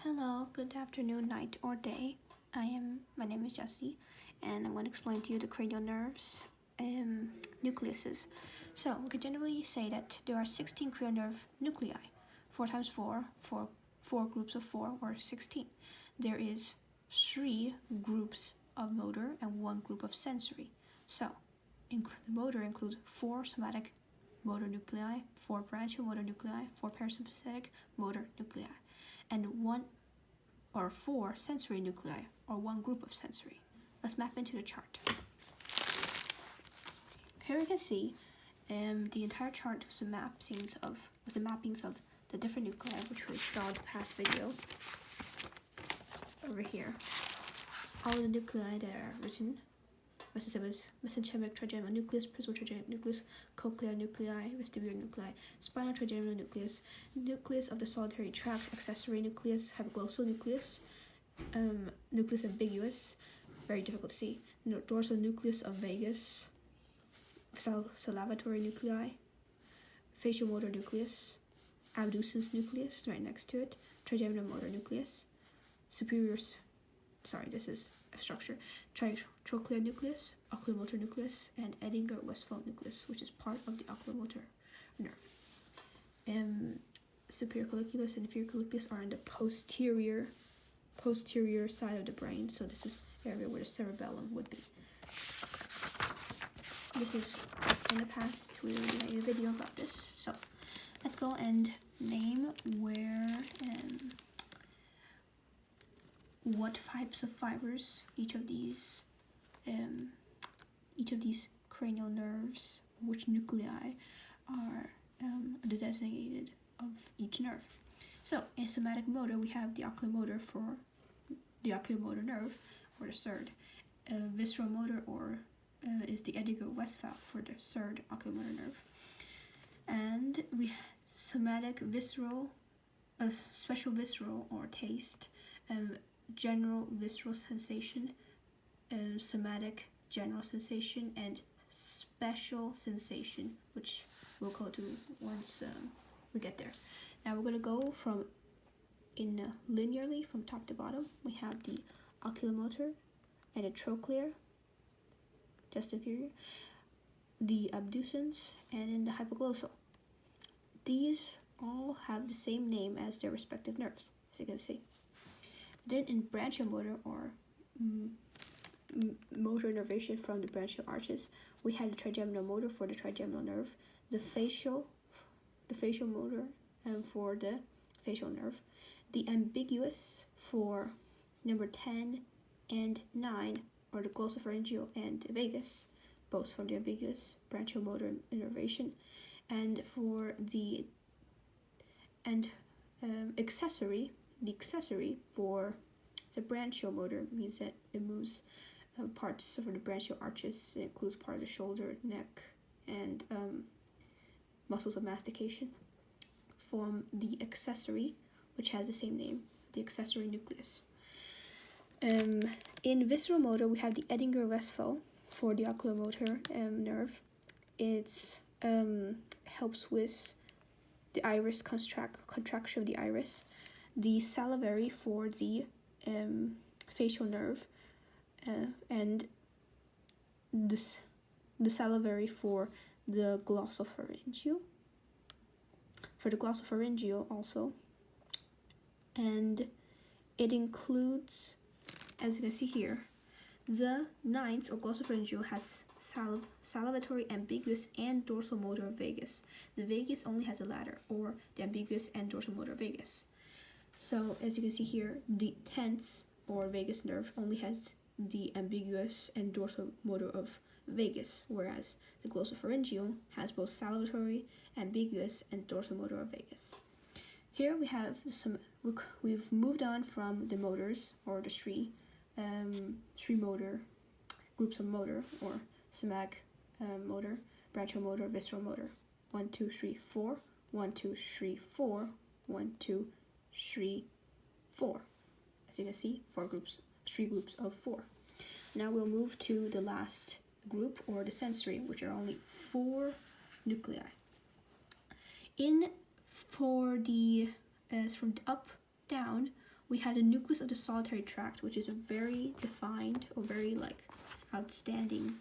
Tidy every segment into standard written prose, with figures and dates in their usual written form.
Hello, good afternoon, night, or day. My name is Jessie, and I'm going to explain to you the cranial nerves nucleuses. So, we can generally say that there are 16 cranial nerve nuclei. 4 times 4, 4 groups of 4, or 16. There is 3 groups of motor and 1 group of sensory. So, the motor includes 4 somatic motor nuclei, 4 branchial motor nuclei, 4 parasympathetic motor nuclei, and 1 or 4 sensory nuclei, or 1 group of sensory. Let's map into the chart. Here you can see the entire chart was the mappings of the different nuclei, which we saw in the past video. Over here, all the nuclei that are written: mesenteric trigeminal nucleus, principal trigeminal nucleus, cochlear nuclei, vestibular nuclei, spinal trigeminal nucleus, nucleus of the solitary tract, accessory nucleus, hypoglossal nucleus, nucleus ambiguus, very difficult to see, dorsal nucleus of vagus, salivatory nuclei, facial motor nucleus, abducens nucleus right next to it, trigeminal motor nucleus, this is a structure, trochlear nucleus, oculomotor nucleus, and Edinger-Westphal nucleus, which is part of the oculomotor nerve. Superior colliculus and inferior colliculus are in the posterior side of the brain, so this is the area where the cerebellum would be. This is in the past, we already made a video about this, so let's go and name what types of fibers each of these cranial nerves, which nuclei are the designated of each nerve. So in somatic motor, we have the oculomotor for the oculomotor nerve, or the third. Visceral motor is the Edinger-Westphal for the third oculomotor nerve. And we somatic visceral, special visceral or taste, general visceral sensation, somatic general sensation, and special sensation, which we'll go to once we get there. Now we're going to go linearly from top to bottom. We have the oculomotor and the trochlear, just inferior, the abducens, and then the hypoglossal. These all have the same name as their respective nerves, as you can see. Then in branchial motor, or motor innervation from the branchial arches, we have the trigeminal motor for the trigeminal nerve, the facial motor for the facial nerve, the ambiguous for number 10 and 9, or the glossopharyngeal and vagus, both from the ambiguous branchial motor innervation, and for the accessory for the branchial motor means that it moves parts of the branchial arches. It includes part of the shoulder, neck, and muscles of mastication. Form the accessory, which has the same name, the accessory nucleus. In visceral motor, we have the Edinger-Westphal for the oculomotor nerve. It helps with the iris contraction of the iris. The salivary for the facial nerve, and the salivary for the glossopharyngeal. For the glossopharyngeal also, and it includes, as you can see here, the ninth or glossopharyngeal has salivatory, ambiguous, and dorsal motor vagus. The vagus only has a ladder, or the ambiguous and dorsal motor vagus. So as you can see here, the 10th or vagus nerve only has the ambiguous and dorsal motor of vagus, whereas the glossopharyngeal has both salivatory, ambiguous, and dorsal motor of vagus. Here we have we've moved on from the motors, or the three motor groups of motor, or somatic motor, branchial motor, visceral motor. 1, 2, 3, 4. 1, 2, 3, 4. 1, 2, 3, 4. As you can see, 3 groups of 4. Now we'll move to the last group, or the sensory, which are only 4 nuclei. From up down, we had a nucleus of the solitary tract, which is a very defined or very like outstanding.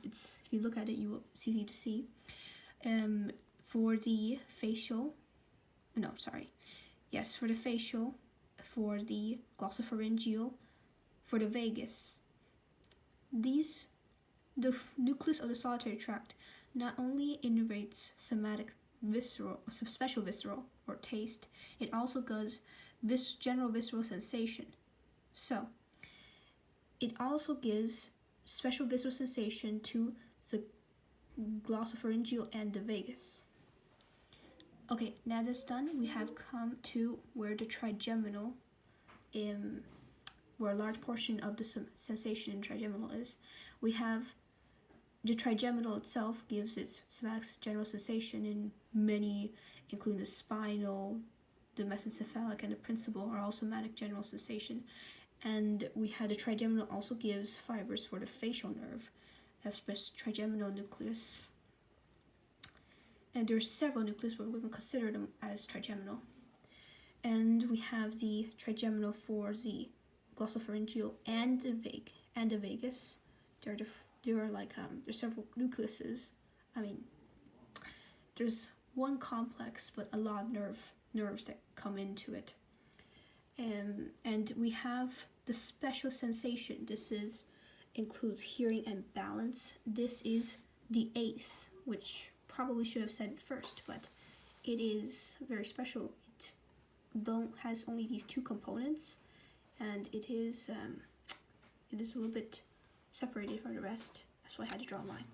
It's, if you look at it, it's easy to see. For the facial, for the facial, for the glossopharyngeal, for the vagus. The nucleus of the solitary tract not only innervates somatic visceral, special visceral or taste, it also gives general visceral sensation. So it also gives special visceral sensation to the glossopharyngeal and the vagus. Okay, now that's done, we have come to where the trigeminal, where a large portion of the sensation in trigeminal is. We have the trigeminal itself gives its somatic general sensation in many, including the spinal, the mesencephalic, and the principal are all somatic general sensation. And we had the trigeminal also gives fibers for the facial nerve, trigeminal nucleus. And there are several nucleus, but we're going to consider them as trigeminal. And we have the trigeminal for the glossopharyngeal and the vagus. There's several nucleuses. There's one complex, but a lot of nerves that come into it. And we have the special sensation. This includes hearing and balance. This is the ACE, which probably should have said it first, but it is very special. It has only these two components, and it is a little bit separated from the rest. That's why I had to draw a line.